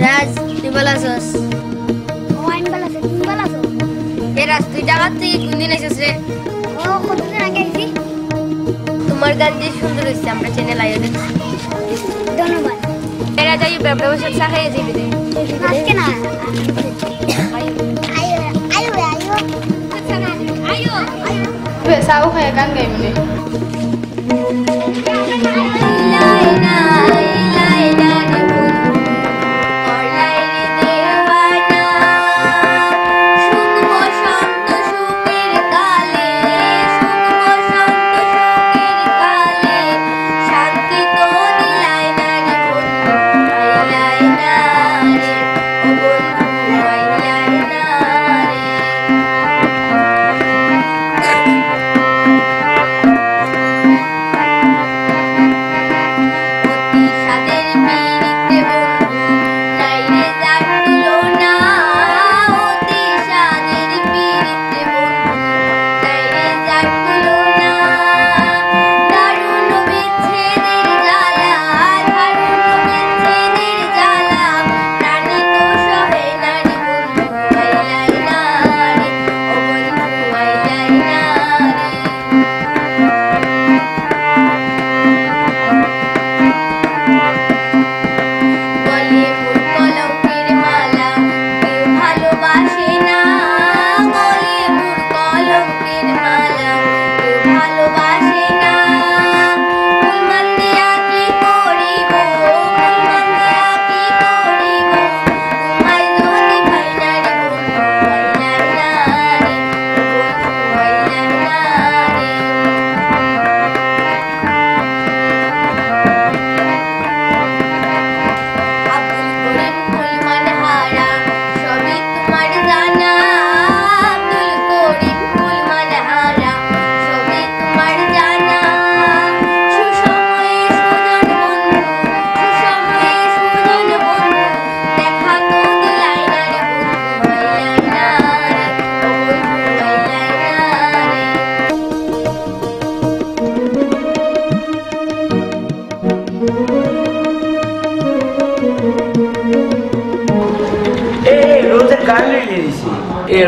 রাজ তুই ভালো আছিস? আমি ভালো আছি, তুমি ভালো আছো? এ রাজ তুই ঢাকা থেকে কোন দিন এসেছিস রে? কতদিন আগে আইছি। তোমার গান যে সুন্দর হয়েছে আমরা চ্যানেল আইও দেখছি। ধন্যবাদ। এরা যাই ব্যবসা চা খাইয়ে যাবি রে। আজকে না আয়ো আয়ো আয়ো চাও খাই গান গাইবি রে।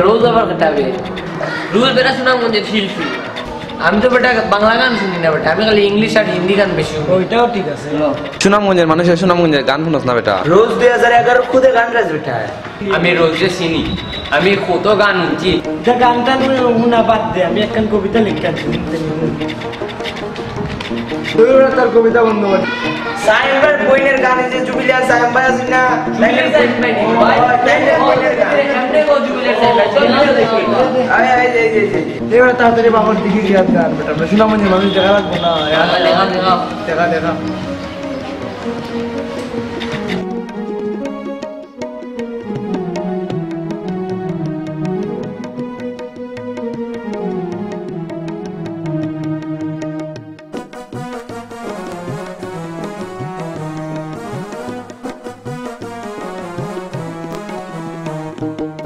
রোজ আবার কাটাবে রোজ বেড়া শোনাম মধ্যে শিল্পী আমি তো বেটা বাংলা গান শুনি না বেটা আমি খালি ইংলিশ আর হিন্দি গান বেশি শুনি। ওইটাও ঠিক আছে। সুনামগঞ্জের মানুষের সুনামগঞ্জের গান শুনস না বেটা? রোজ 2011 খুদে গান রাজ বেটা। আমি রোজে চিনি আমি কত গান শুনছি। গানটা উনা বাদ দে, আমি একখান কবিতা লিখছি। তার কবিতা বন্ধ করে সাইমবার বইনের গানে যে জুবিলিয়া সাইমবা আছে না তাইলে বইনের গান সামনে গো জুবিলিয়া সাইমবা চল না দেখি আয় আয় এই এবার তাড়াতাড়ি বাবার দিকে গিয়ে গান বেটা আমরা সুনামগঞ্জের মানুষ দেখা লাগবো না দেখা দেখা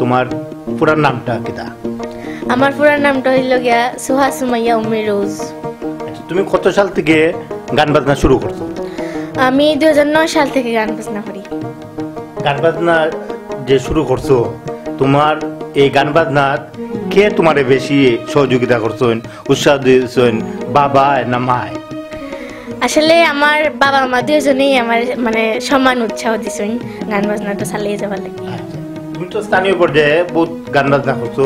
তোমার পুরো নামটা কিটা? আমার পুরো নামটা হইল গিয়া সুহা সুমাইয়া উম্মে রোজ। তুমি কত সাল থেকে গান বাজনা শুরু করছো? আমি 2009 সাল থেকে গান বাজনা করি। গান বাজনা যে শুরু করছো, তোমার এই গান বাজনাত কে তোমারে বেশি সহযোগিতা করছেন, উৎসাহ দিয়েছেন, বাবা না মায়? আসলে আমার বাবা মা দুজনেই আমার মানে সমান উৎসাহ দিছেন গান বাজনাটা চালিয়ে যাবার লাগে। তুমি তো স্থানীয় পর্যায়ে বহুত গান বাজনা করছো,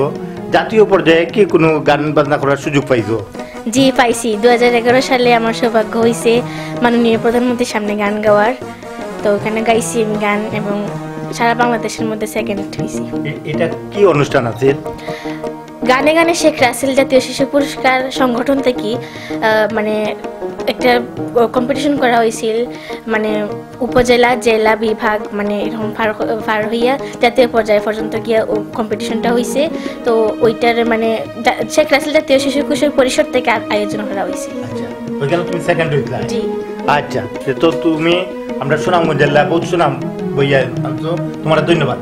জাতীয় পর্যায়ে কি কোনো গান বাজনা করার সুযোগ পাইছো? জি পাইছি। 2011 সালে আমার সৌভাগ্য হয়েছে মাননীয় প্রধানমন্ত্রীর সামনে গান গাওয়ার। তো ওখানে গাইছি আমি গান এবং সারা বাংলাদেশের মধ্যে সেকেন্ড হয়েছি। এটা কি অনুষ্ঠান আছে? গানে গানে শেখ রাসেল জাতীয় শিশু পুরস্কার সংগঠন থেকে মানে একটা কম্পিটিশন করা হয়েছিল, মানে উপজেলা জেলা বিভাগ মানে এরকম পার হইয়া জাতীয় পর্যায়ে পর্যন্ত গিয়া কম্পিটিশনটা হয়েছে। তো ওইটার মানে শেখ রাসেল জাতীয় শিশু কিশোর পরিষদ থেকে আয়োজন করা হয়েছে। আচ্ছা, ওইখানে তুমি সেকেন্ড হইলা? জি। আচ্ছা, তো তুমি আমরা সুনামগঞ্জ জেলা বহুত সুনাম বইয়া আনছো, তোমার ধন্যবাদ।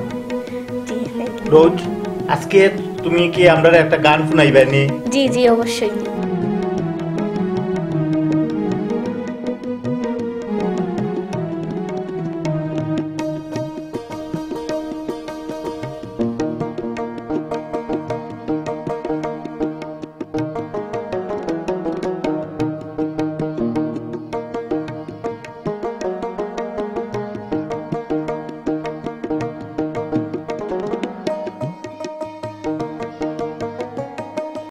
রোজ আজকে তুমি কি আমরা একটা গান শুনাইবা নি? জি জি অবশ্যই।